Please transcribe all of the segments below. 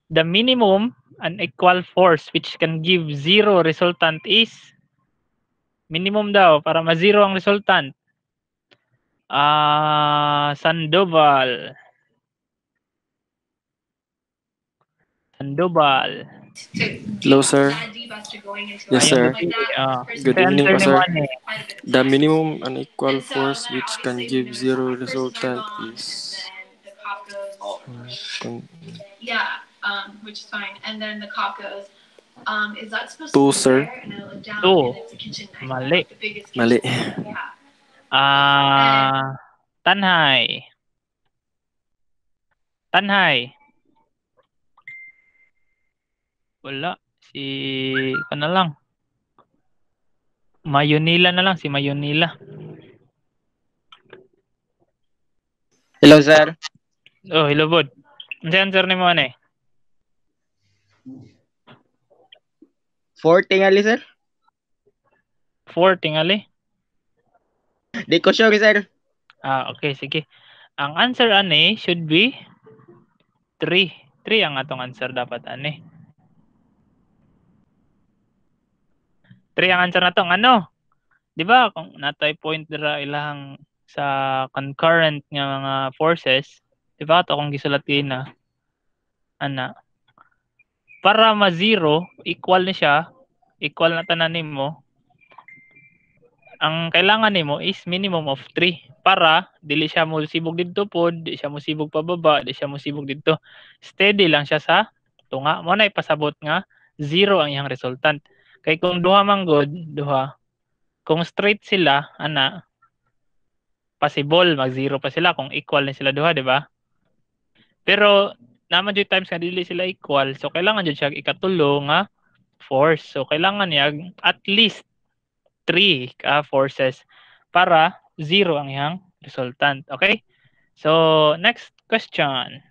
The minimum unequal force which can give zero resultant is minimum daw para ma-zero ang resultant. Sandoval. Sandoval. Hello, sir. Yes, Ayun sir. gabi. Good Sa evening answer po, ni sir. Mane. The minimum unequal force which can give zero resultant is which is fine. And then the cop goes, is that supposed two, to be sir. there? And I look down Two. and it's a kitchen knife. Mali. The biggest Mali. kitchen knife we have. Tanhay. Tanhay. Wala. Si ano lang. Mayonila na lang. Si Mayonila. Hello, sir. Oh, hello, bud. Ang answer ni Mane? 4 tingali, sir. 4 tingali. Di ko sure, sir. Okay, sige. Ang answer ani should be 3. 3 ang atong answer dapat ani. 3 ang answer natong ano? Di ba kung natay point dira ilahang sa concurrent nga mga forces, di ba ato kung gisulatina ana para ma-zero equal ni siya, equal na tanan nimo. Ang kailangan nimo is minimum of 3 para dili siya mo sibog didto pod, di siya mo sibog pababa, di siya mo sibog didto. Steady lang siya sa tunga. Mo na ipasabot nga 0 ang iyang resultant. Kay kung duha man god, duha. Kung straight sila, ana possible mag-0 pa sila kung equal na sila duha, di ba? Pero naman jud times nga dili sila equal, so kailangan jud siya ikatulo nga force. So kailangan niya at least 3 forces para 0 ang iyang resultant. Okay? So, next question.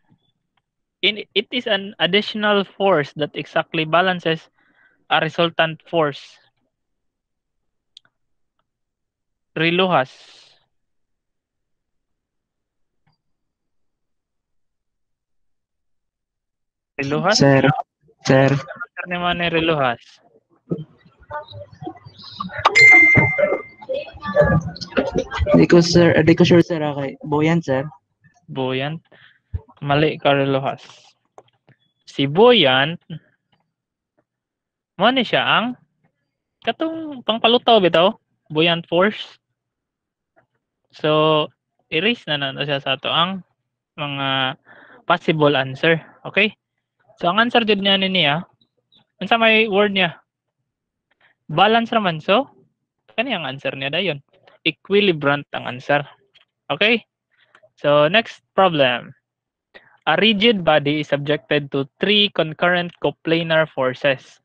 It is an additional force that exactly balances a resultant force. Reluhas. Reluhas? Sir. Answer ni Mane Reluhas. Di ko sure, sir. Okay. Buoyant, sir. Buoyant. Mali ka, Reluhas. Si buoyant, mo ni siya ang katong pangpalutaw bitaw, buoyant force. So, erase na siya sa ato ang mga possible answer. Okay? So, ang answer jud niya niya, unsa may word niya? Balance raman. So, kani ang answer niya dayon. Equilibrant ang answer. Okay? So, next problem. A rigid body is subjected to 3 concurrent coplanar forces.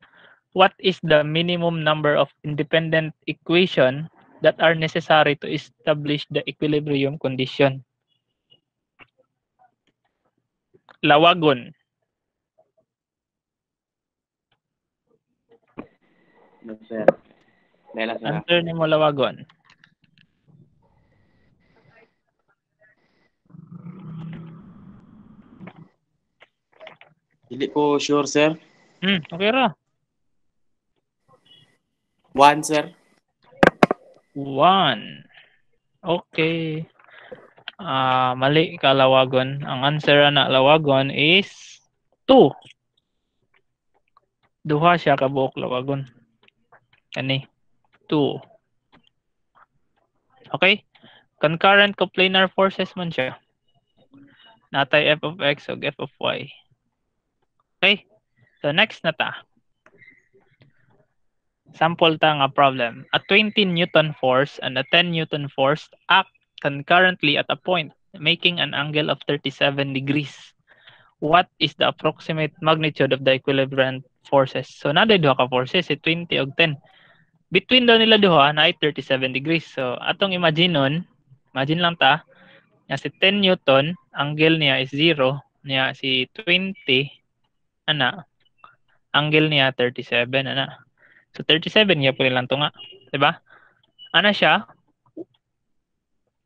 What is the minimum number of independent equation that are necessary to establish the equilibrium condition? Lawagon. No, sir. Lela, sir. Answer ni mo lawagon. Hindi ko sure, sir. Okay ra. 1, sir. 1. Okay. Mali ka lawagon. Ang answer na lawagon is 2. Duha siya ka buok lawagon. Kani 2. Okay? Concurrent coplanar forces man siya. Natay f of x o f of y. Okay? So next na ta. Sample ta nga problem. A 20 Newton force and a 10 Newton force act concurrently at a point, making an angle of 37 degrees. What is the approximate magnitude of the equilibrium forces? So, naday duha ka forces, 20 ug 10. Between daw nila duha na ay 37 degrees. So, atong imagine lang ta, na si 10 Newton, angle niya is 0, niya si 20, angle niya 37, So, 37 niya po nilang tunga. Diba? Siya?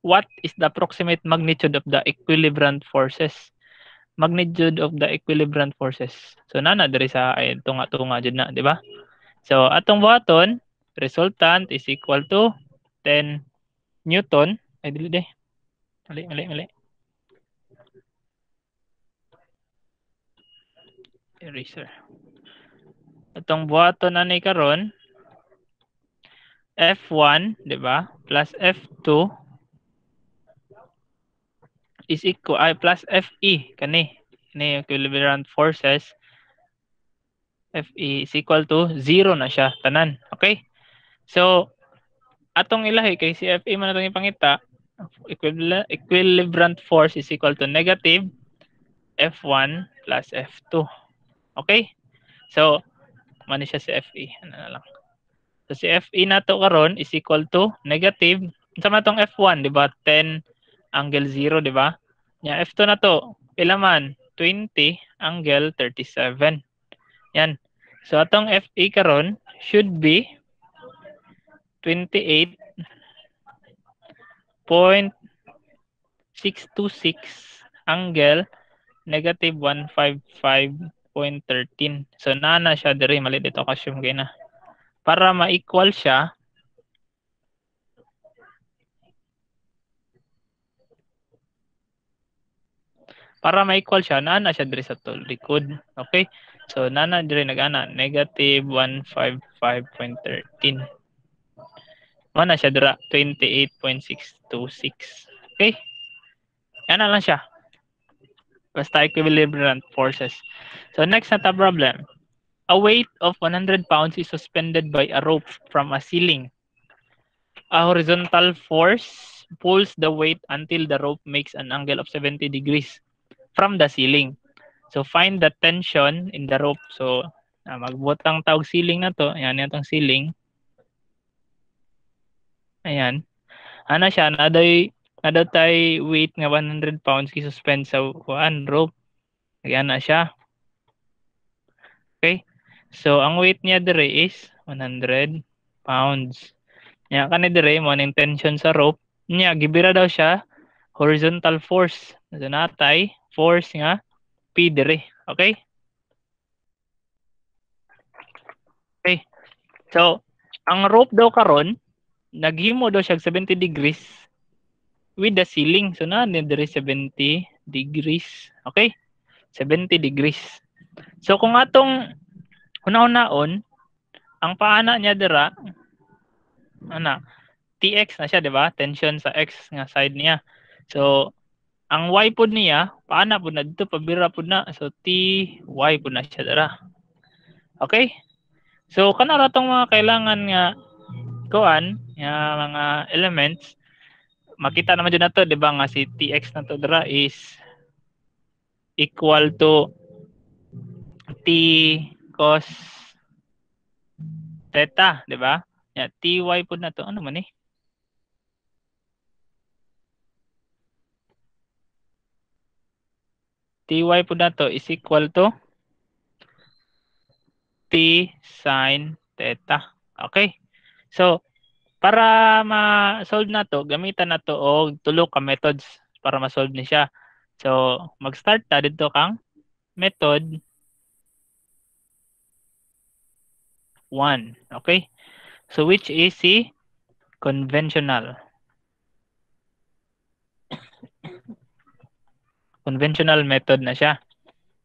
What is the approximate magnitude of the equilibrium forces? magnitude of the equilibrium forces. So nana diri sa ay tunga-tunga jud na, di ba? So atong buhaton, resultant is equal to 10 Newton. Ay dili de. Mali. Eraser. Atong buhaton ani karon F1, di ba? Plus F2 is equal plus Fe kani equilibrium forces. Fe is equal to 0 na siya tanan. Okay? So atong ilahi kay si Fe man atong ipangita, equilibrium force is equal to negative F1 plus F2. Okay? So man siya si Fe. Ano na lang. So si Fe nato karon is equal to negative sa matong F1, di ba? 10 angle 0, di ba? Nya F2 na to, pila man? 20 angle 37. Yan. So atong Fe karon should be 28.626 angle negative 155.13. So nana siya diri, mali dito kasyon kay na. Para ma-equal siya, nana siya diri sa likod. Okay? So nana diri nagana negative 155.13. Mana siya dira 28.626. Okay? Yan na lang siya. Basta equilibrium forces. So next na ta problem. A weight of 100 pounds is suspended by a rope from a ceiling. A horizontal force pulls the weight until the rope makes an angle of 70 degrees from the ceiling. So find the tension in the rope. So magbutang tawag ceiling na to. Ayan itong ceiling. Ayan. Ana siya, naday tay weight nga 100 pounds ki-suspend sa rope. Ayan na siya. Okay? So ang weight niya dire is 100 pounds. Nya kani dire mo ning tension sa rope. Nya gibira daw siya horizontal force. So natay force nga P dire. Okay? Okay. So ang rope daw karon naghimo daw siya 70 degrees with the ceiling. So na dire 70 degrees. Okay? 70 degrees. So kung atong una-unaon, ang paana niya dira TX na siya, di ba? Tension sa X nga side niya. So ang Y pud niya, paana pud na dito pabira pud na. So TY pud na siya dira. Okay? So kana ra tong mga kailangan nga kuan, nga mga elements, makita naman dyan na to, di ba nga si TX na to dira is equal to T cos theta, di ba? Yeah, TY po na to. Ano man eh? TY po na to is equal to T sin theta. Okay? So, para ma-solve na to, gamitan na to og tulo ka methods para ma-solve ni siya. So, mag-start ta dito kang method 1. Okay? So, which is si conventional. Conventional method na siya.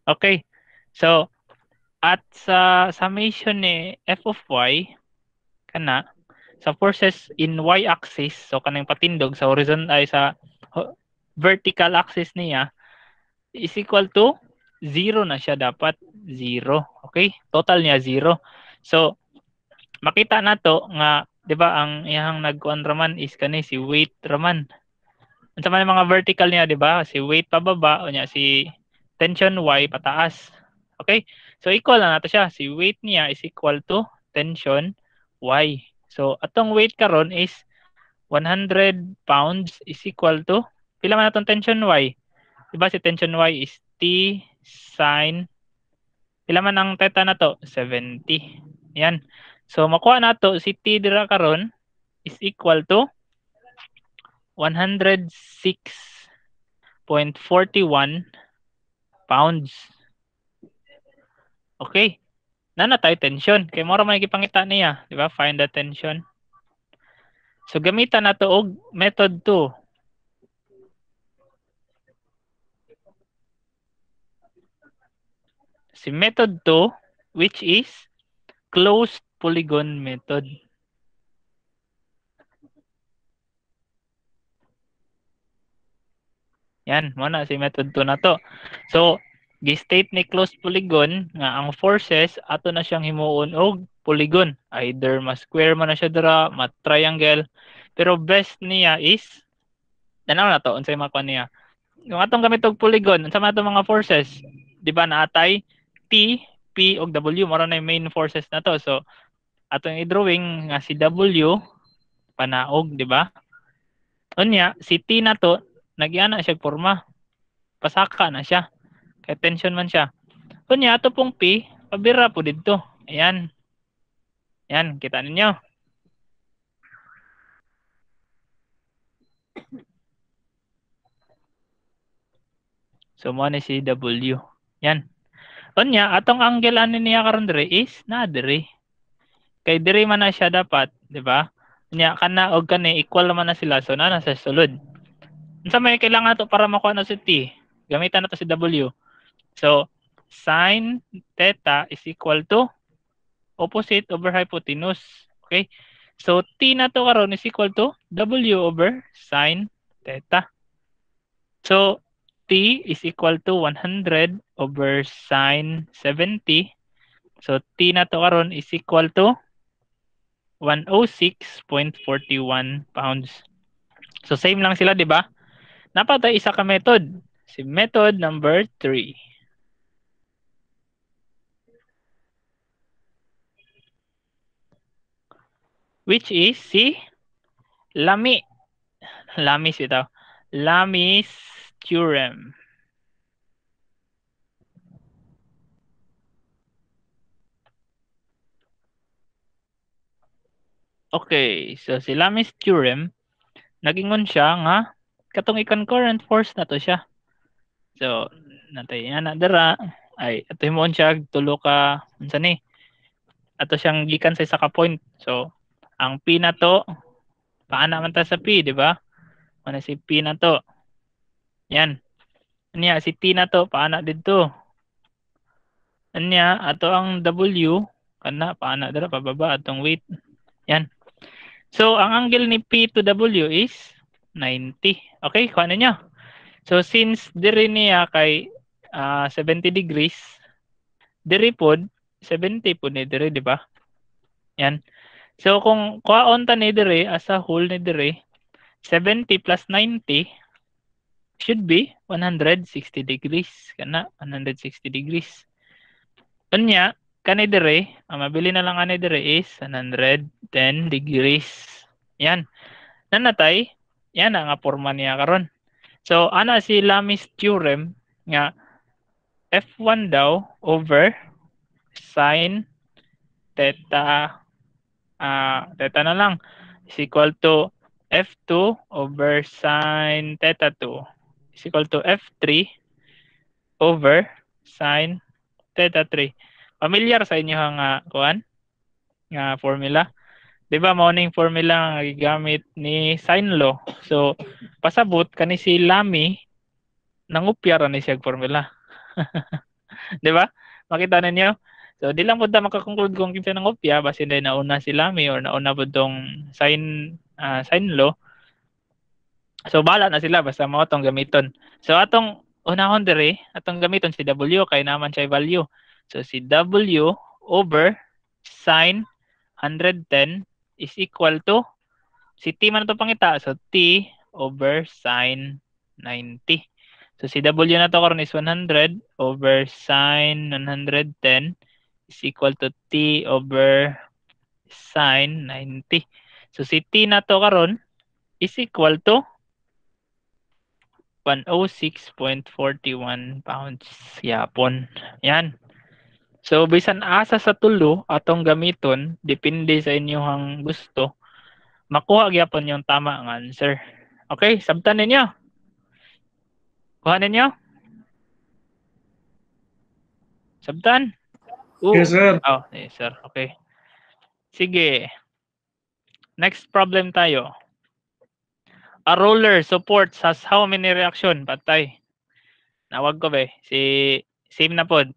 Okay. So, at sa summation ni f of y, kana, sa forces in y-axis, so kanang patindog sa horizontal ay sa vertical axis niya, is equal to 0 na siya dapat. 0. Okay? Total niya 0. So, makita na to nga, di ba, ang iyang nagkuan raman is kani si weight raman. Sa mga vertical niya, di ba? Si weight pababa o niya si tension y pataas. Okay? So equal na nato siya. Si weight niya is equal to tension y. So atong weight karon is 100 pounds is equal to pila man atong tension y? Di ba si tension y is T sin pila man ang theta na to? 70. Yan. So makuha nato si T dira karon is equal to 106.41 pounds. Okay. Nana tayo tension. Kay mora man gipangita niya, di ba? Find the tension. So gamitan nato og method 2. Si method 2, which is closed polygon method. Yan, muna si method 2 na to. So, gi-state ni closed polygon nga ang forces ato na siyang himuon og polygon. Either ma-square man na siya dira, ma-triangle. Pero best niya is tanaw na to unsay makuha niya. Yung atong gamit og polygon, unsa man atong mga forces? Di ba naatay T, P ug W mao na yung main forces na to. So, atong i-drawing nga si W panaog, di ba? Unya, si T na to nagyana siya forma. Pasaka na siya. Kaya tension man siya. Kunya, ato pong P, pabira po dito. Ayan. Ayan, kita ninyo. So, mo ni si W. Yan. Kunya, atong angle ano niya karon dire is na dire. Kay dire man na siya dapat, di ba? Kunya, kana og kani equal naman na sila. So, na sa sulod. Unsa may kailangan to para makuha na si T? Gamitan na to si W. So, sin theta is equal to opposite over hypotenuse. Okay? So, T na to karon is equal to W over sin theta. So, T is equal to 100 over sin 70. So, T na to karon is equal to 106.41 pounds. So, same lang sila, di ba? Napatay isa ka method. Si method number 3. Which is si Lamis ito. Lamis theorem. Okay, so si Lamis theorem, nagingon siya nga katong i-concurrent force na to siya. So, natay ana dara ay ato himon siya tulo ka unsa ni? Ato siyang gikan sa isa ka point. So, ang P na to paana man ta sa P, di ba? Ano si P na to? Yan. Anya si T na to paana didto. Anya ato ang W kana paana dira pababa atong weight. Yan. So, ang angle ni P to W is 90. Okay, kuha niyo. So, since diri niya kay 70 degrees, diri pod 70 po ni diri, di ba? Yan. So, kung kuhaon ta ni diri as a whole ni diri, 70 plus 90 should be 160 degrees. Kana, 160 degrees. Kanya, kani diri, ang mabili na lang ani diri is 110 degrees. Yan. Nanatay, yan ang forma niya karon. So, ana si Lamis theorem nga F1 daw over sin theta theta na lang is equal to F2 over sin theta 2 is equal to F3 over sin theta 3. Familiar sa inyo nga kuan nga formula? 'Di ba mao ning formula nga gigamit ni sine law. So pasabot kani si Lami nangupya ra ni siya formula. 'Di ba? Makita ninyo? So di lang pud ta makakonclude kung kinsa nangupya basin dahil nauna si Lami or nauna pud tong sine law. So bahala na sila basta mao tong gamiton. So atong unahon diri, atong gamiton si W kay naman siya value. So si W over sin 110 is equal to si T man ito pangita. So T over sin 90. So si W na to karon is 100 over sin 110 is equal to T over sin 90. So si T na to karon is equal to 106.41 pounds. Yapon. Yan. So, bisan asa sa tulo atong gamiton, depende sa inyong gusto, makuha gyapon yung tama nga answer. Okay, sabtan ninyo. Kuha ninyo. Sabtan? Oo. Yes, sir. Oh, yes, sir. Okay. Sige. Next problem tayo. A roller supports has how many reaction? Patay. Nawag ko ba? Si Sim na pod.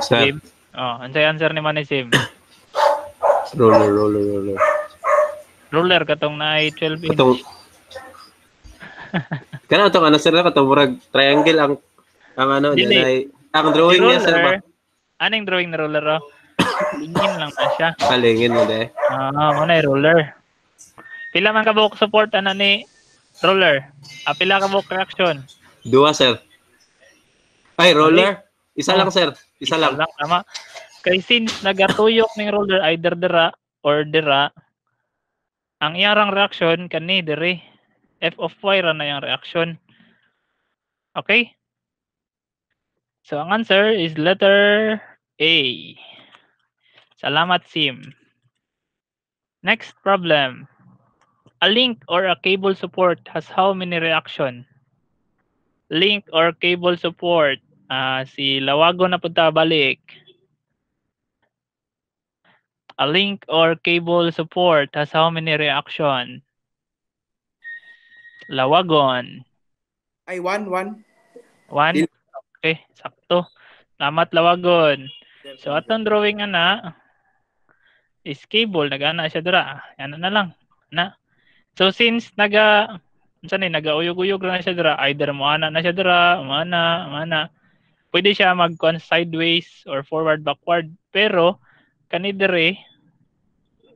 Sir, Sim. Oh, ansay answer ni man ni Sim. roller. Roller katong na 12 inch. Katong kana to ano sir katong murag triangle ang ano Dili. niya ang Si drawing niya sir ba? roller. Anong drawing na roller? Oh? Lingin lang na siya. Palingin mo de. Mo na roller. Pila man ka buok support ana ni roller? Pila ka buok reaction? Dua sir. Ay, roller. Isa Oh. lang sir. Isa lang. Tama. Kay since nagatuyok ning roller either dira or dira, ang iyang reaction kani dire. F of y ra na yung reaction. Okay? So ang answer is letter A. Salamat Sim. Next problem. A link or a cable support has how many reaction? Link or cable support. Si Lawago na punta balik. A link or cable support has how many reaction? Lawagon. Ay, 1. 1. Okay, sakto. Salamat Lawagon. So atong drawing ana is cable, nagana siya dira. Yan na lang. Na. So since nagauyog-uyog na siya dira, either moana na siya dira, moana. Pwede siya mag sideways or forward backward, pero kani dire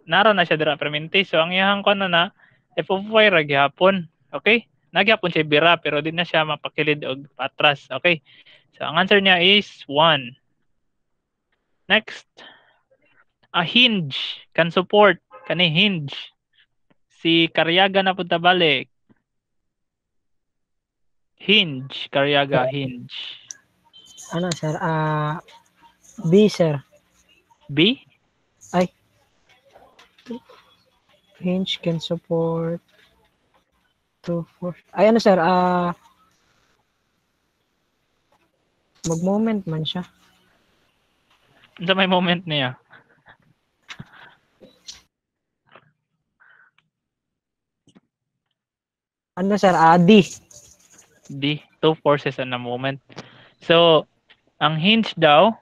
nara na siya dira permanente. So ang iyang kuno na f of y ra gihapon. Okay? Nagyapon siya bira pero di na siya mapakilid og patras. Okay? So ang answer niya is 1. Next. A hinge can support kani hinge. Si Karyaga na punta balik. Hinge, Karyaga, hinge. Ano, sir? B, sir. B? Hinge can support 2, 4. Ay, ano, sir? Mag-moment man siya. Sa may moment niya. Ano, sir? D. D. 2 forces on a moment. So, ang hinge daw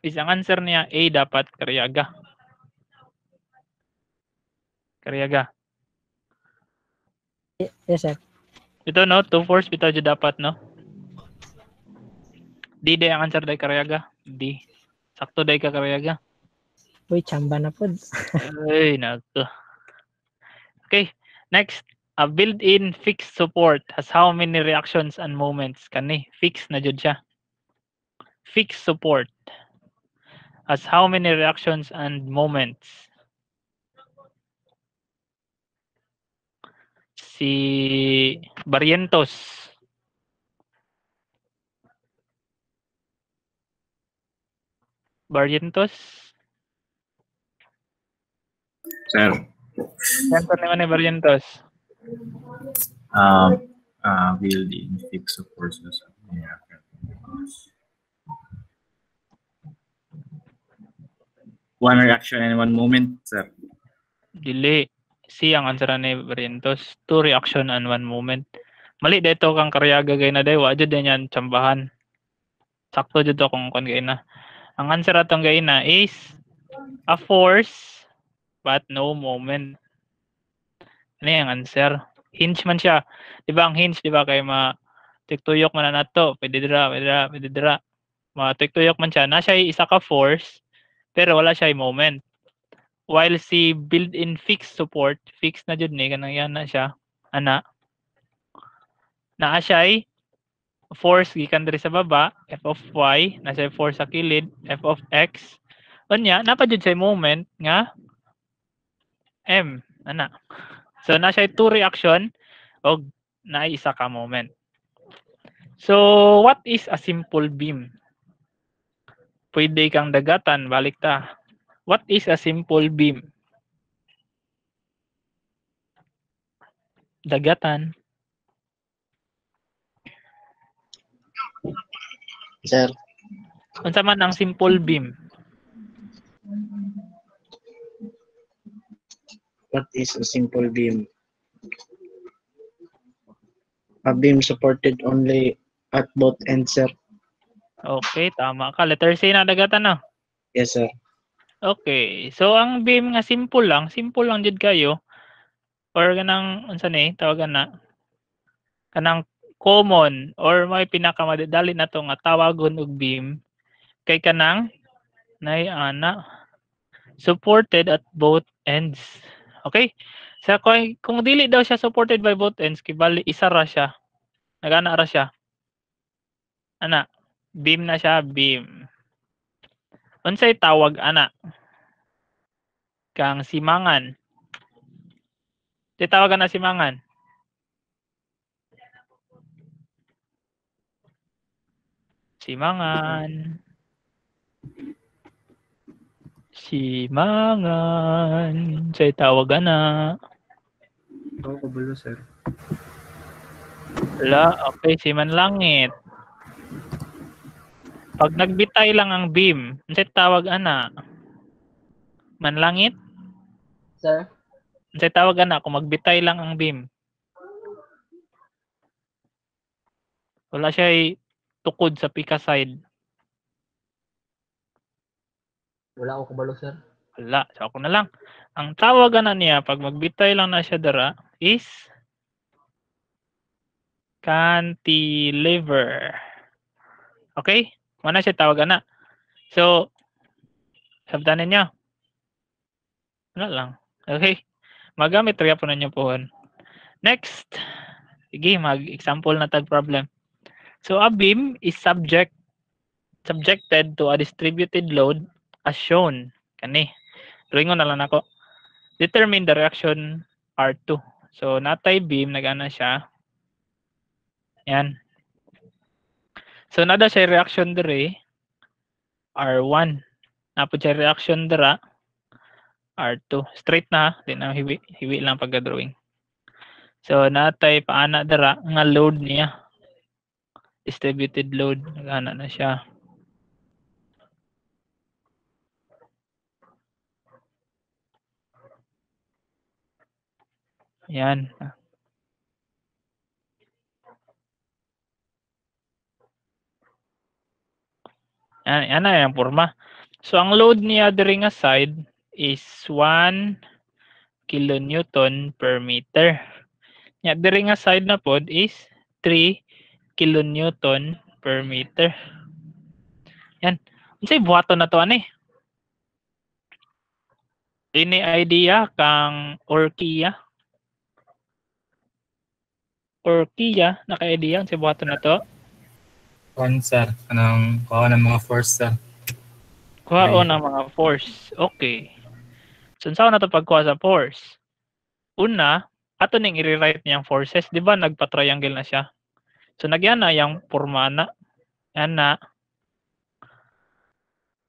is ang answer niya A dapat Karyaga. Karyaga. Yes, sir. Ito no, 2 force bitaw jud dapat no. D day ang answer day Karyaga. D. Sakto day ka Karyaga. Uy, chamba na po. Ay, nako. Okay, next. A built-in fixed support has how many reactions and moments? Kani, fixed na jud siya. Fixed support has how many reactions and moments? Si Barrientos. Barrientos? Sir. Saan naman ni Barrientos? Building fixed forces. Yeah. One reaction and one moment, sir. Dili. C ang answer ni Barrientos. 2 reaction and 1 moment. Mali dito kang Karyaga gay na day. Wa jud din yan tsambahan. Sakto jud kung kon gay na. Ang answer atong gay na is a force but no moment. Ano yung answer? Hinge man siya. Di ba ang hinge, di ba kay tiktuyok man na nato. Pwede dira. Tiktuyok man siya. Na siya isa ka force, pero wala siya moment. While si built-in fixed support, fixed na jud ni, kanang yan na siya. Ana. Naa siya force gikan diri sa baba, f of y, na siya force sa kilid, f of x. Unya, napa jud siya moment nga m. Ana. So, na siya 2 reaction o na isa ka moment. So, what is a simple beam? Pwede kang dagatan, balik ta. What is a simple beam? Dagatan. Sir. Unsa man ang simple beam? What is a simple beam? A beam supported only at both ends, sir. Okay, tama ka. Letter C na dagatan na. Yes, sir. Okay. So ang beam nga simple lang jud kayo. Or kanang unsa ni tawagan na? Kanang common or may pinakamadali na to nga tawagon og beam kay kanang nay ana supported at both ends. Okay? So kung dili daw siya supported by both ends, kibali isa ra siya. Nagana ra siya. Ana, beam na siya, beam. Unsay tawag ana? Kang simangan. Di tawagan na simangan. Simangan. Simangan. Say tawagan na. Ako kabalo, sir. Wala. Okay, simanlangit. Pag nagbitay lang ang beam, say tawag ana. Manlangit? Sir? Say tawag ana kung magbitay lang ang beam. Wala siya tukod sa pika side. Wala ako kabalo, sir. Wala. So ako na lang. Ang tawagan na niya pag magbitay lang na siya dara is cantilever. Okay? Mana siya tawagan na. So, sabdanan niyo. Wala lang. Okay? Magamit rin po na niyo po. Next. Sige, mag-example na tag problem. So, a beam is subjected to a distributed load as shown. Kani. Ringon na lang ako. Determine the reaction R2. So, natay beam, nagana siya. Yan. So, nada siya reaction dire. R1. Napod siya reaction dira. R2. Straight na. Di na hiwi lang pagka-drawing. So, natay paana dira nga load niya. Distributed load. Nagana na siya. Yan. Yan na yung forma. So, ang load niya diri nga side is 1 kilonewton per meter. Nya diri nga side na pod is 3 kilonewton per meter. Yan. Unsay buhaton na to ani? Ini idea kang Orkia? Orkia, naka-idea unsay buhaton na to? Kuan, sir. Anong kuha ng mga force, sir? Kuha ng mga force. Okay. So, saan na ito pagkuha sa force? Una, ato ning i-rewrite niyang forces. Di ba nagpa-triangle na siya? So, nagyan na yung forma na. Yan na.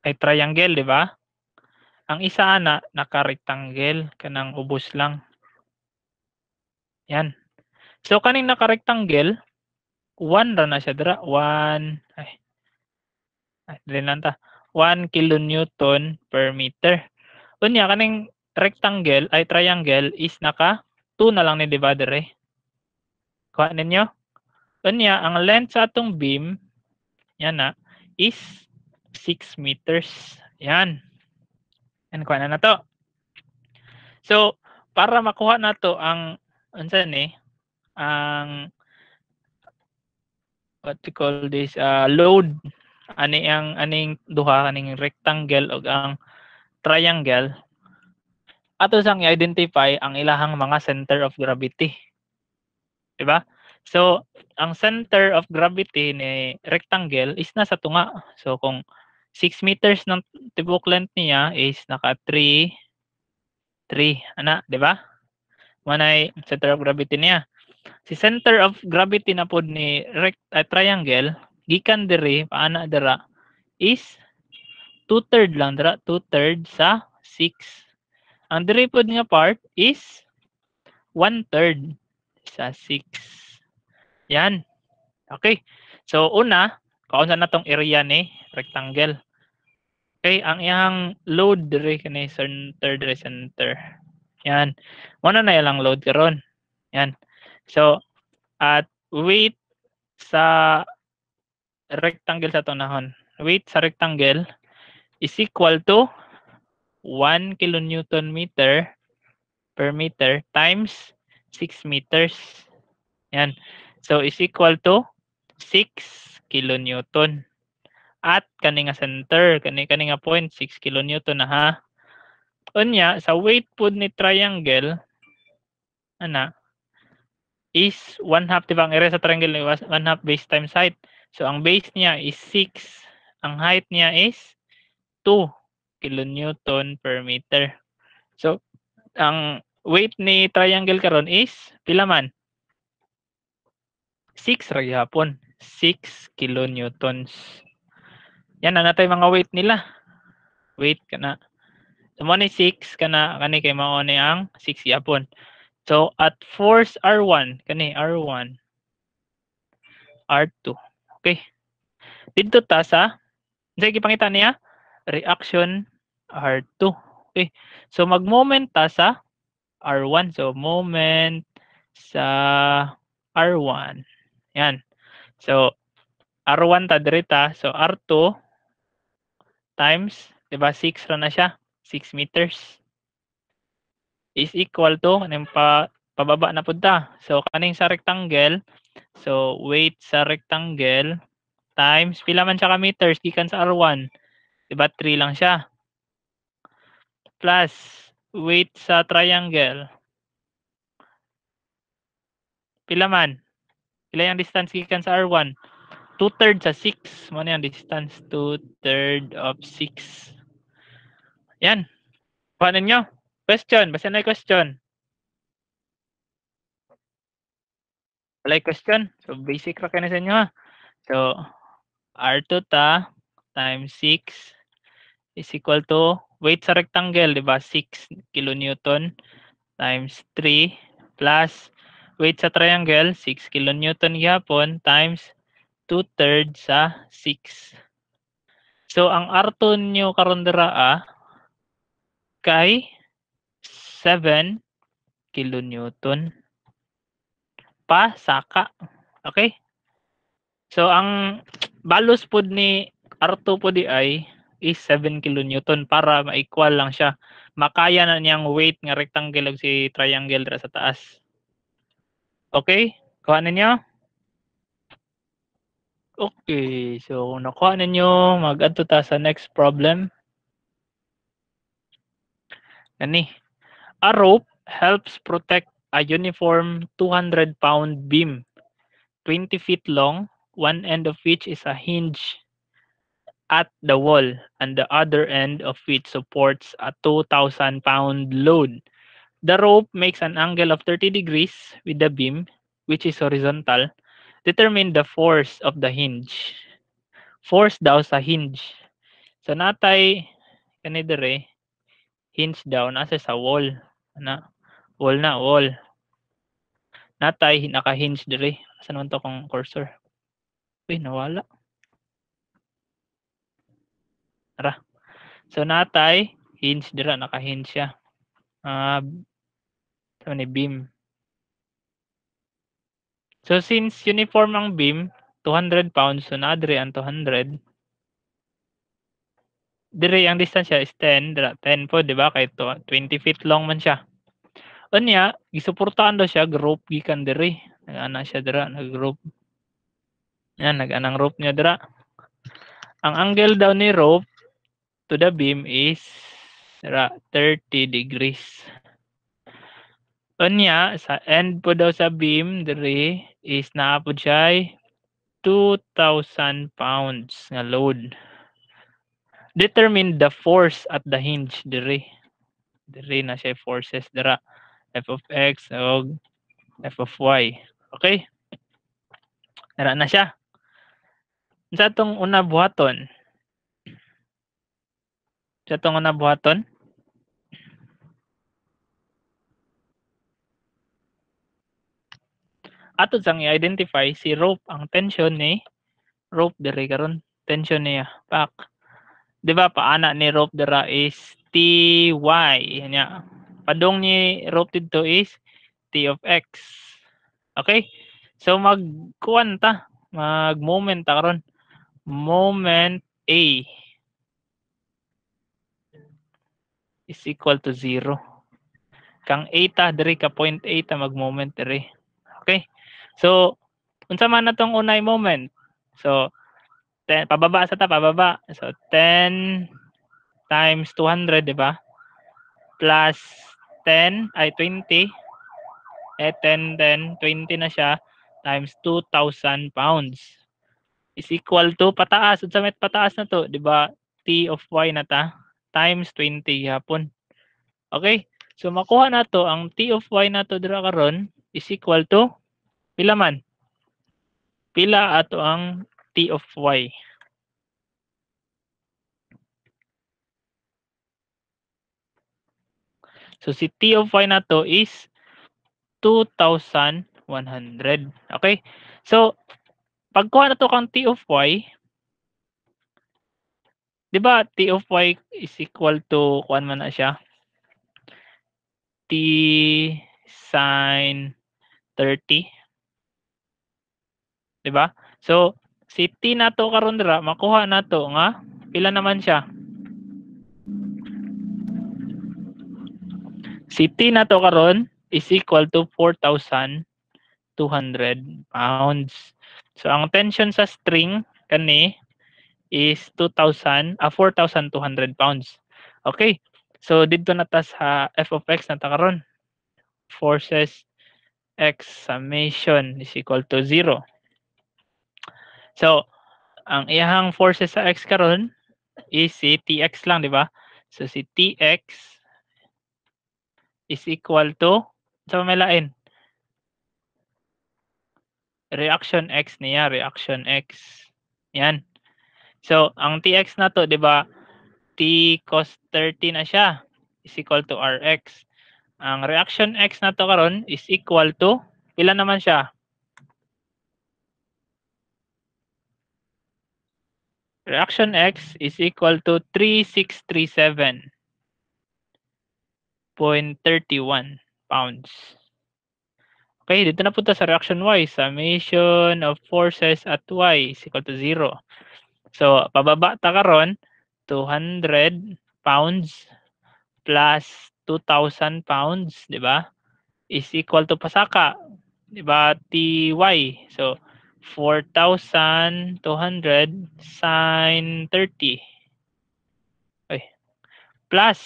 Ay triangle, di ba? Ang isa na, naka-rectangle. Kanang ubos lang. Yan. So, kaning naka-rectangle, 1 ra na siya dira. 1 kilonewton per meter. Unya kaning rectangle ay triangle is naka 2 na lang ni divider eh. Kuha ninyo. Unya ang length sa atong beam yan na is 6 meters. Yan. Yan kuha na to. So para makuha na to ang unsa ni ang what we call this load aning duha kaning rectangle ug ang triangle ato sang i-identify ang ilahang mga center of gravity. Diba? So ang center of gravity ni rectangle is nasa tunga. So kung 6 meters ng tibok length niya is naka 3 ana, diba? Manay center of gravity niya. Si center of gravity na pod ni triangle gikan diri paana dira is 2/3 lang dira, 2/3 sa 6. Ang diri pod nga part is 1/3 sa 6. Yan. Okay. So una, kaunsa na tong area ni rectangle. Okay, ang iyang load dire kani center dire center. Yan. Muna na ilang load karon. Yan. So at weight sa rectangle sa tonahon. Weight sa rectangle is equal to 1 kilonewton meter per meter times 6 meters. Yan. So is equal to 6 kilonewton. At kani nga center, kani nga point 6 kilonewton na ha. Unya sa weight pod ni triangle ana is 1/2 diba ang area sa triangle ni 1/2 base times height. So ang base niya is 6, ang height niya is 2 kilonewton per meter. So ang weight ni triangle karon is pila man? 6 ra gyapon, 6 kilonewtons. Yan na natay mga weight nila. Weight kana. So mo ni 6 kana kani kay mao ni ang 6 gyapon. So at force R1 kani R1 R2. Okay. Dito ta sa say gipangita niya reaction R2. Okay. So mag-moment ta sa R1. So moment sa R1. Yan. So R1 ta direta. So R2 times, diba 6 ra na siya. 6 meters is equal to kaning pababa na pud ta. So kaning sa rectangle, so weight sa rectangle times pila man siya ka meters gikan sa R1. Diba 3 lang siya. Plus weight sa triangle. Pila man? Pila yung distance gikan sa R1? 2/3 sa 6. Mo na yung distance 2/3 of 6. Yan. Paano nyo? Question. Basta na yung question. Wala yung question. So basic ra ka na sa inyo ha. So R2 ta times 6 is equal to weight sa rectangle, di ba? 6 kilonewton times 3 plus weight sa triangle, 6 kilonewton gyapon times 2/3 sa 6. So ang R2 nyo karon dira kay 7 kilonewton pa saka. Okay? So ang balos pod ni R2 po di ay is 7 kilonewton para ma-equal lang siya. Makaya na niyang weight nga rectangle ug si triangle dira sa taas. Okay? Kuha ninyo? Okay. So kung nakuha ninyo, mag-adto ta sa next problem. Gani. A rope helps protect a uniform 200-pound beam, 20 feet long, one end of which is a hinge at the wall, and the other end of which supports a 2,000-pound load. The rope makes an angle of 30 degrees with the beam, which is horizontal. Determine the force of the hinge. Force daw sa hinge. So natay kani dire hinge daw nasa sa wall. Ana wall. Natay naka-hinge dire. Saan man to kung cursor? Uy, nawala. Tara. So natay hinge dira, naka-hinge siya. Ito ni beam. So since uniform ang beam, 200 pounds, so na dire ang 200. Dire ang distance siya is 10, dira 10 po, di ba? Kay 20 feet long man siya. Unya, gisuportahan daw siya group gikan dire. Nag-ana siya dira, nag-group. Yan, nag-anang rope niya dira. Ang angle daw ni rope to the beam is 30 degrees. Unya, sa end po daw sa beam, dire is naapod siya 2,000 pounds nga load. Determine the force at the hinge, dire. Dire na siya forces, dira. F of x o f of y. Okay? Dira na siya. Sa itong una buhaton. Ato sang i-identify si rope ang tension ni rope diri karon. Tension niya. Pak. Di ba paana ni rope dira is Ty. Nya. Padong ni rope dito is T of X. Okay? So magkuan ta. Mag-moment ta karon. Moment A is equal to 0. Kang A ta diri ka point A ta mag-moment diri. Okay? So unsa man natong unay moment? So 10 pababa sa ta pababa. So 10 times 200, di ba? Plus 10 ay 20. 10, 20 na siya times 2,000 pounds is equal to pataas. Unsa may pataas na to, di ba? T of Y na ta times 20 hapon. Okay? So makuha na to ang T of Y na to dira karon is equal to pila man? Pila ato ang T of Y? So si T of Y na to is 2,100. Okay? So pagkuha na to kang T of Y, di ba T of Y is equal to kuan man na siya? T sin 30. Di ba? So si T na to karon dira makuha na to nga pila naman siya? Si T na to karon is equal to 4,200 pounds. So ang tension sa string kani is 4,200 pounds. Okay. So dito na ta sa f of x na ta karon. Forces x summation is equal to 0. So ang iyahang forces sa x karon is si tx lang, di ba? So si tx is equal to sa pamelain reaction x niya, reaction x. Yan. So ang tx na to, di ba? T cos 30 na siya is equal to Rx. Ang reaction X na to karon is equal to pila naman siya? Reaction X is equal to 3637.31 pounds. Okay, dito na punta sa reaction Y. Summation of forces at Y is equal to 0. So, pababa ta karon 200 pounds plus 2,000 pounds, di ba? Is equal to pasaka, di ba? Ty. So 4,200 sin 30. Okay. Plus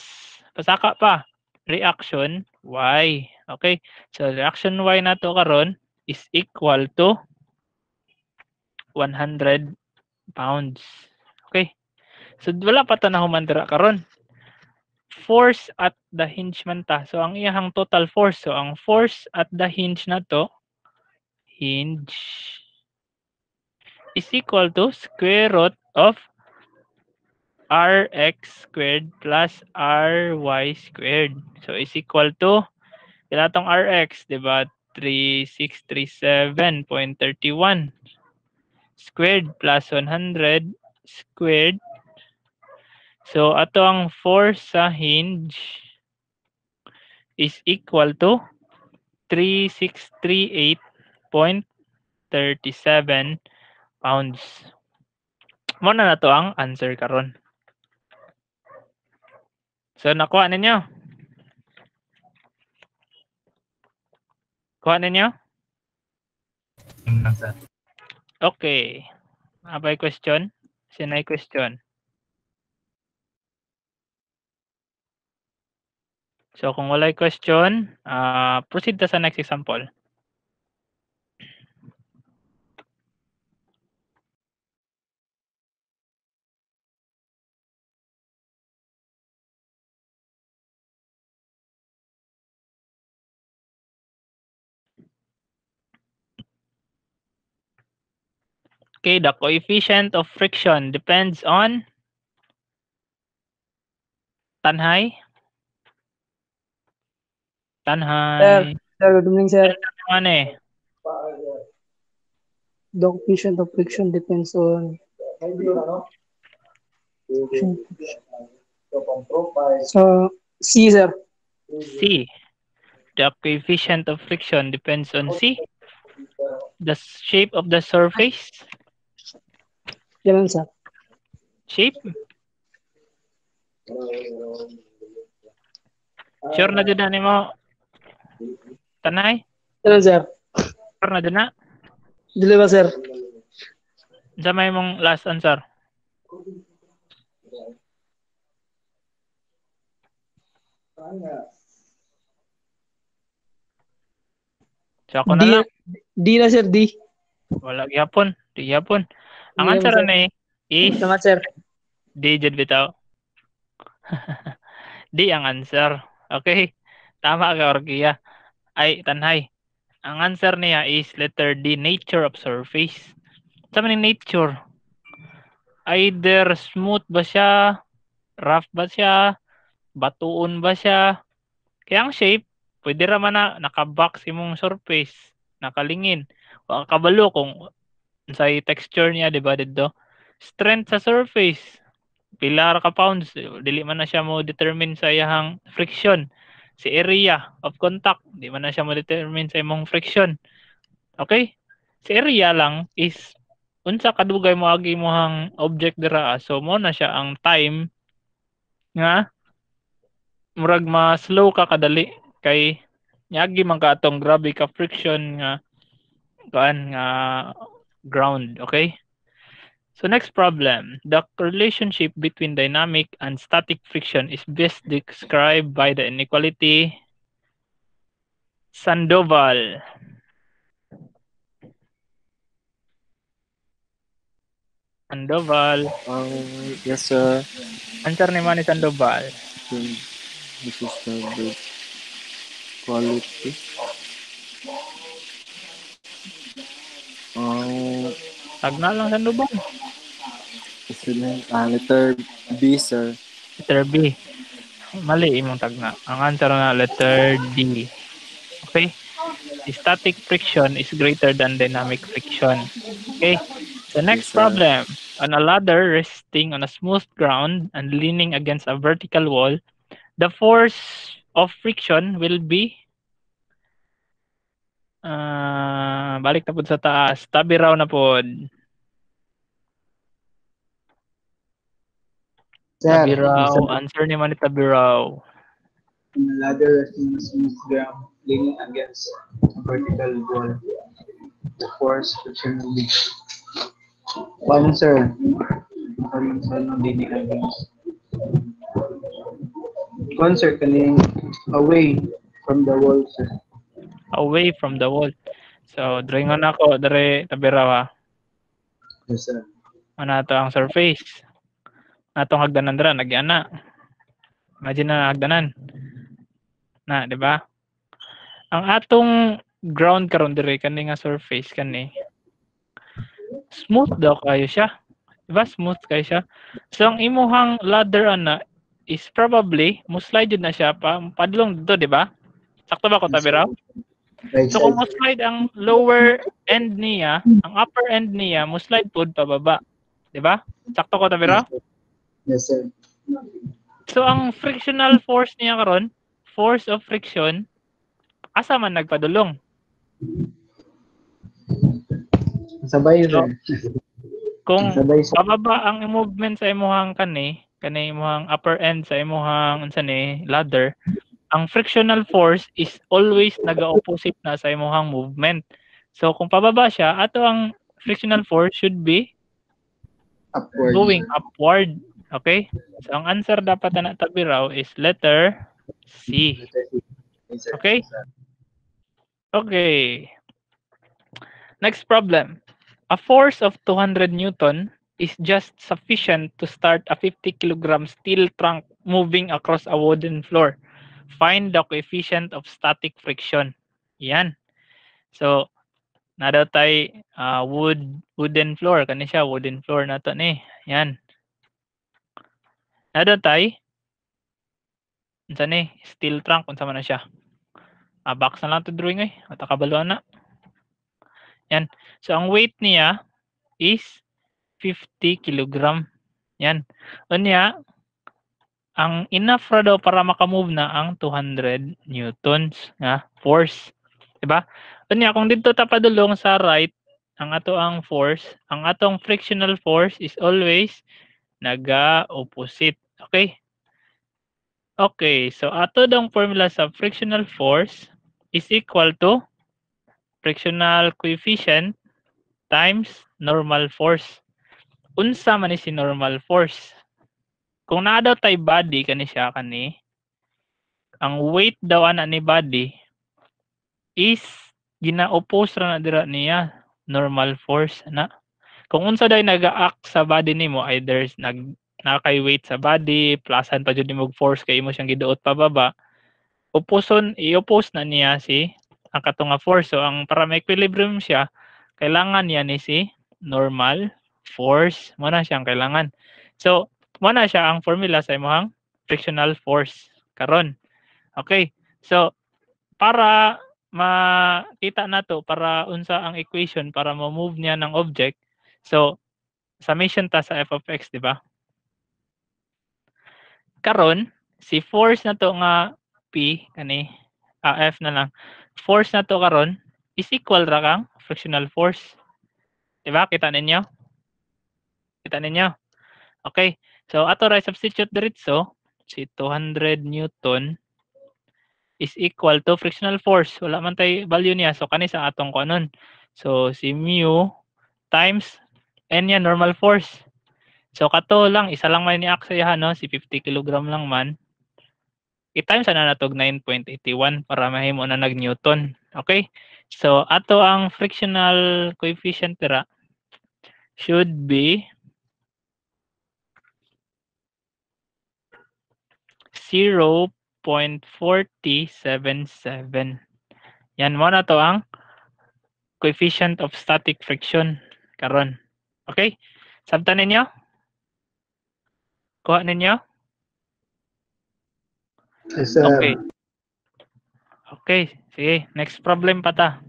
pasaka pa reaction Y. Okay? So reaction Y na to karon is equal to 100 pounds. Okay? So wala pa ta nahuman dira karon. Force at the hinge man ta. So ang iyang total force, so ang force at the hinge na to, hinge is equal to square root of Rx squared plus Ry squared. So is equal to kailan tong Rx, di ba? 3637.31 squared plus 100 squared. So ato ang force sa hinge is equal to 3638.37 pounds. Muna na to ang answer karon. So nakuha ninyo? Kuha ninyo? Okay. Abay question? Sinay question? So kung walay question, proceed ta sa next example. Okay, the coefficient of friction depends on Tanhay. Sir, good evening, sir. Ano eh? The coefficient of friction depends on C, sir. C. The coefficient of friction depends on C. The shape of the surface. Ganun, sir. Shape. Sure na dyan na mo. Tanay? Ganun, sir. Sure na dyan na? Dili ba, sir? Sa may mong last answer. So ako na lang. D na, sir. D. Wala gyapon. Di gyapon. Ang Di answer naman, sir. na is Tama, sir. D jud bitaw. D ang answer. Okay? Tama ka, Orgia. Ay, Tanhay. Ang answer niya is letter D, nature of surface. Sa man yung nature? Either smooth ba siya, rough ba siya, batuon ba siya. Kaya ang shape, pwede raman na naka-box imong surface, nakalingin. O kabalo kung sa texture niya, di ba dito? Strength sa surface, pila ra ka pounds, dili man na siya mo determine sa iyang friction. Si area of contact, di man na siya mo determine sa imong friction. Okay? Si area lang is unsa kadugay mo agi mohang object dira, so mo na siya ang time nga murag ma-slow ka kadali kay nyagi man ka atong grabe ka friction nga nga ground. Okay? So next problem, the relationship between dynamic and static friction is best described by the inequality Sandoval. Sandoval. Yes, sir. Answer ni Manny Sandoval. This is the quality. Tagna lang Sandoval. Letter B, sir. Letter B. Mali imong tagna. Ang answer na letter D. Okay? The static friction is greater than dynamic friction. Okay? The next problem. On a ladder resting on a smooth ground and leaning against a vertical wall, the force of friction will be balik na po sa taas. Tabi raw na po. Tabi raw. Answer ni Manny tabi raw. On a ladder resting on smooth ground, leaning against a vertical wall, the force friction will be. One, sir. Leaning against. One, sir, kaning away from the wall, sir. Away from the wall. So, dringon ako. Dere tabi raw ha. Yes, sir. Ano ito ang surface? Atong hagdanan dira nagyana. Imagine na hagdanan. Na, di ba? Ang atong ground karon dire kani nga surface kani. Smooth daw kayo siya. Di ba? Smooth kayo siya. So ang imuhang ladder ana is probably mo slide na siya pa padulong dito, di ba? Sakto ba ko tabi raw? So kung mo slide ang lower end niya, ang upper end niya mo slide pod pababa. Di ba? Sakto ko tabi raw? Yes, sir. So ang frictional force niya karon, force of friction, asa man nagpadulong. Sabay, sir. Kung Sabay, sir. pababa ang movement sa imuhang kanhi imuhang upper end sa imuhang unsa ni ladder, ang frictional force is always naga-opposite na sa imuhang movement. So kung pababa siya, ato ang frictional force should be Upward. going upward. Okay? So ang answer dapat na tabi raw is letter C. Okay? Okay. Next problem. A force of 200 Newton is just sufficient to start a 50 kilogram steel trunk moving across a wooden floor. Find the coefficient of static friction. Yan. So, nadaw tay wooden floor. Kani siya, wooden floor na to ni. Yan. Nadaw tay unsa ni? Steel trunk. Unsa man na siya? Box na lang to drawing eh. At kabaluan na. Yan. So, ang weight niya is 50 kilogram. Yan. Unya, ang enough ra daw para makamove na ang 200 newtons nga force. Diba? Unya, kung dito ta padulong sa right, ang ato ang force, ang atong frictional force is always naga-opposite. Okay? Okay, so ato dong formula sa frictional force is equal to frictional coefficient times normal force. Unsa man ni si normal force? Kung naa daw tay body kani siya kani, ang weight daw ana ni body is gina-oppose ra na dira niya normal force na. Kung unsa day nag-act sa body nimo, either nakay weight sa body, plusan pa jud nimo force kay imo siyang giduot pababa, i-oppose na niya si ang kato nga force. So ang para ma-equilibrium siya, kailangan niya ni si normal force. Mo na siyang kailangan. So, mo na siya ang formula sa imong frictional force karon. Okay. So, para makita nato para unsa ang equation para mo-move niya ng object. So, summation ta sa f of x, di ba? Karon, si force na to nga p kani f na lang. Force na to karon is equal ra kang frictional force. Di ba? Kita ninyo? Kita ninyo? Okay. So, ato ra substitute diretso si 200 newton is equal to frictional force. Wala man tay value niya. So, kani sa atong kuanon. So, si mu times n yan, normal force. So, kato lang, isa lang man ni-act sa iya, no? Si 50 kilogram lang man. I-times na natog 9.81 para mahimo na nag-newton. Okay? So, ato ang frictional coefficient tira should be 0.4077. Yan mo na to ang coefficient of static friction karon. Okay? Sabtan ninyo? Kuha ninyo? Yes, sir. Okay. Okay, sige. Next problem pa ta.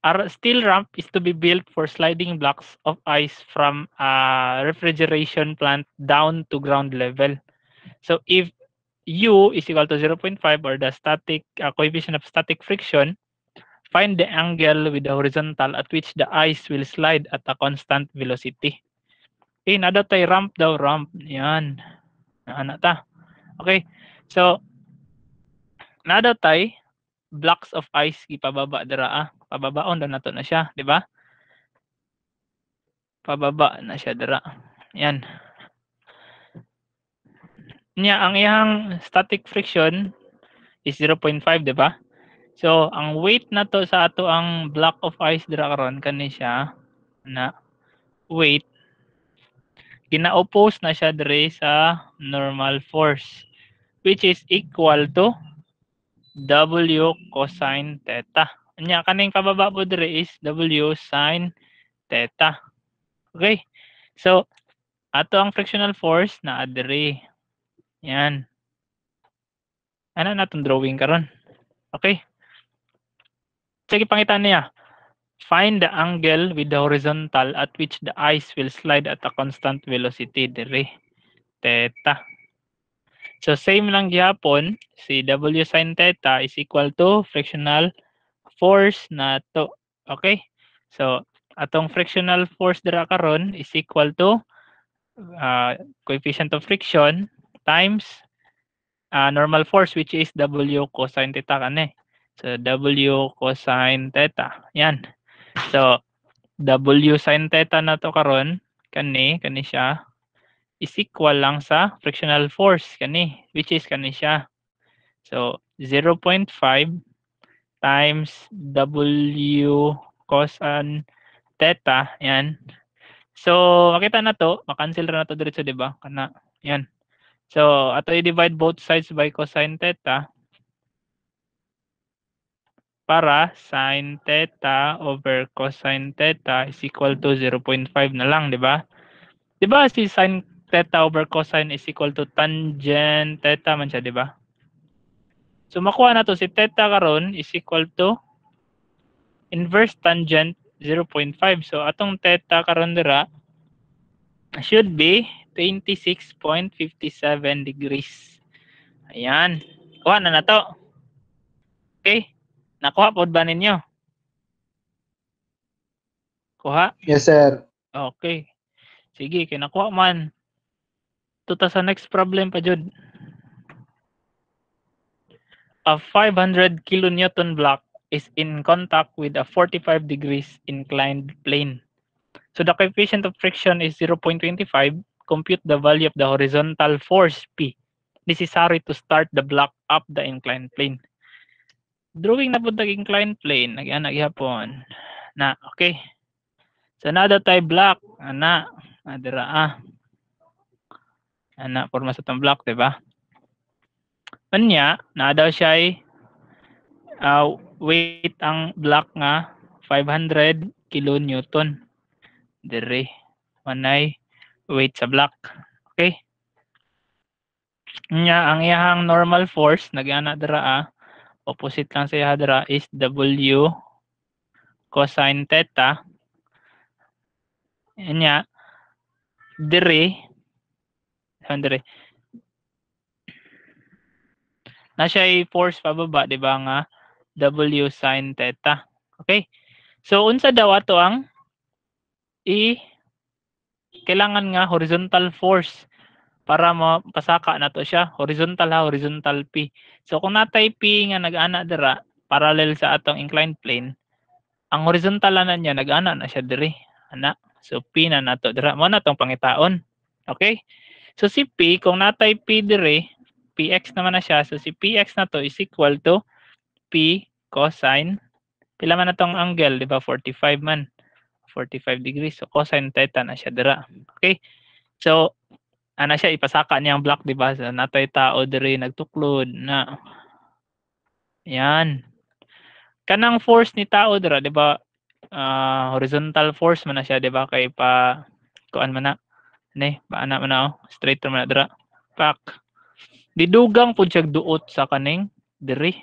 Our steel ramp is to be built for sliding blocks of ice from a refrigeration plant down to ground level. So if U is equal to 0.5 or the static coefficient of static friction, find the angle with the horizontal at which the ice will slide at a constant velocity. Okay, nada tay ramp daw, ramp. Yan. Ana ta. Okay. So, nada tay blocks of ice ipababa dira. Pababaon daw nato na siya, di ba? Pababa na siya dira. Yan. Nya ang iyang static friction is 0.5, di ba? So, ang weight na to sa ato ang block of ice dira karon kani siya na weight gina-oppose na siya dire sa normal force which is equal to W cosine theta. Nya kaning pababa po dire is W sine theta. Okay? So, ato ang frictional force na dire. Yan. Ano na itong drawing karon? Okay? Sige, pangitan niya. Find the angle with the horizontal at which the ice will slide at a constant velocity dire. Theta. So, same lang gyapon. Si W sine theta is equal to frictional force na to. Okay? So, atong frictional force dira karon is equal to coefficient of friction times normal force which is W cosine theta kani. So, W cosine theta. Yan. So, W sine theta na to karon kani siya is equal lang sa frictional force kani which is kani siya. So, 0.5 times W cosine theta. Yan. So, makita na to, makancel ra na to diretso, di ba? Kana. Yan. So, ato i-divide both sides by cosine theta para sine theta over cosine theta is equal to 0.5 na lang, di ba? Di ba si sine theta over cosine is equal to tangent theta man siya, di ba? So makuha na to si theta karon is equal to inverse tangent 0.5. So atong theta karon dira should be 26.57 degrees. Ayan. Kuha na to. Okay. Nakuha po ba ninyo? Kuha? Yes, sir. Okay. Sige, kinakuha man. Tuta sa next problem pa jud. A 500 kilonewton block is in contact with a 45 degrees inclined plane. So the coefficient of friction is 0.25. Compute the value of the horizontal force P necessary to start the block up the inclined plane. Drawing na po the inclined plane. Nagyan na, okay. So nada tayo block. Ana. Adira Ana, forma sa itong block, diba? Kanya, na daw siya ay weight ang block nga 500 kilonewton. Dire, manay weight sa block. Okay? Nya, ang iyahang normal force, nag-ana dira opposite lang sa iya dira is W cosine theta. Nya, dire, na siya ay force pababa, di ba nga? W sin theta. Okay? So, unsa daw ato ang kailangan nga horizontal force para mapasaka na to siya. Horizontal horizontal P. So, kung natay P nga nag-ana dira, parallel sa atong inclined plane, ang horizontal na niya, nag-ana na siya diri. Ana. So, P na nato dira. Mo na tong pangitaon. Okay? So, si P, kung natay P diri, Px naman na siya. So, si Px na to is equal to P cosine. Pila man na tong angle, di ba? 45 man. 45 degrees. So, cosine theta na siya dira. Okay? So, ana siya, ipasaka niya ang block, di ba? So, natay tao diri, nagtuklod na. Yan. Kanang force ni tao dira, di ba? Horizontal force man na siya, di ba? Kay pa, kuan man na. Ne, paana man na, straight man na dira. Pak. Didugang po siya duot sa kaning diri.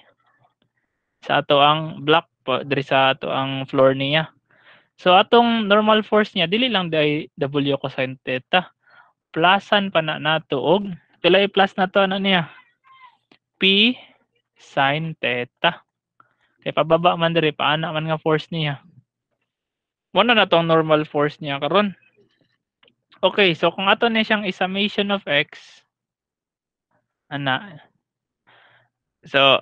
Sa ato ang block po, diri sa ato ang floor niya. So atong normal force niya dili lang day W cosine theta. Plusan pa na nato og pila i-plus na to ano niya? P sin theta. Kay pababa man diri paana man nga force niya. Muna na tong normal force niya karon. Okay, so kung ato ni siyang summation of x ana. So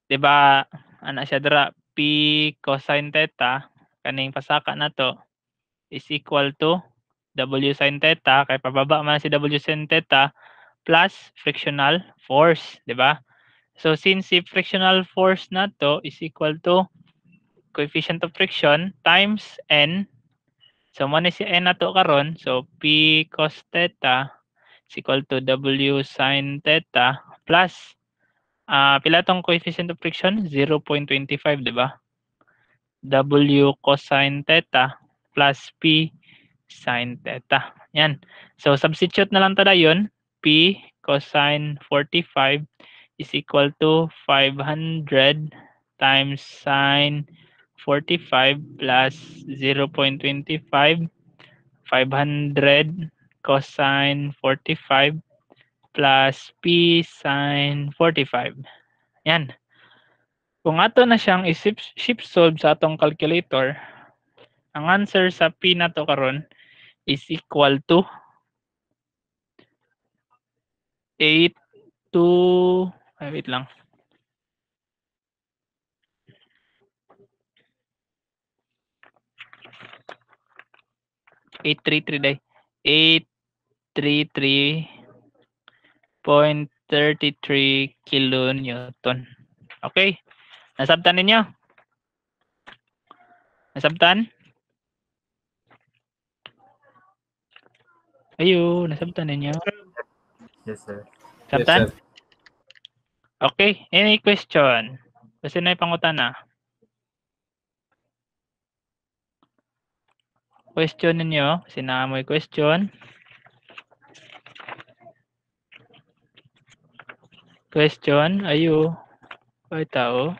'di ba ana siya dira P cosine theta kaning pasaka na to is equal to W sin theta kay pababa man si W sin theta plus frictional force, di ba? So since si frictional force na to is equal to coefficient of friction times n. So mo ni si n na to karon, so P cos theta is equal to W sin theta plus pila tong coefficient of friction 0.25, di ba? W cosine theta plus P sin theta. Yan. So, substitute na lang tada yun. P cosine 45 is equal to 500 times sine 45 plus 0.25. 500 cosine 45 plus P sine 45. Yan. Kung ato na siyang shift solve sa atong calculator, ang answer sa P na to karon is equal to 8 to wait lang. 833 day. 833.33 kilonewton. Okay? Nasabtan ninyo? Nasabtan? Ayo, nasabtan ninyo? Yes, sir. Sabtan? Yes, sir. Okay, any question? Kasi na pangutana. Question ninyo, kasi na mo question. Question, ayo. Ay tao.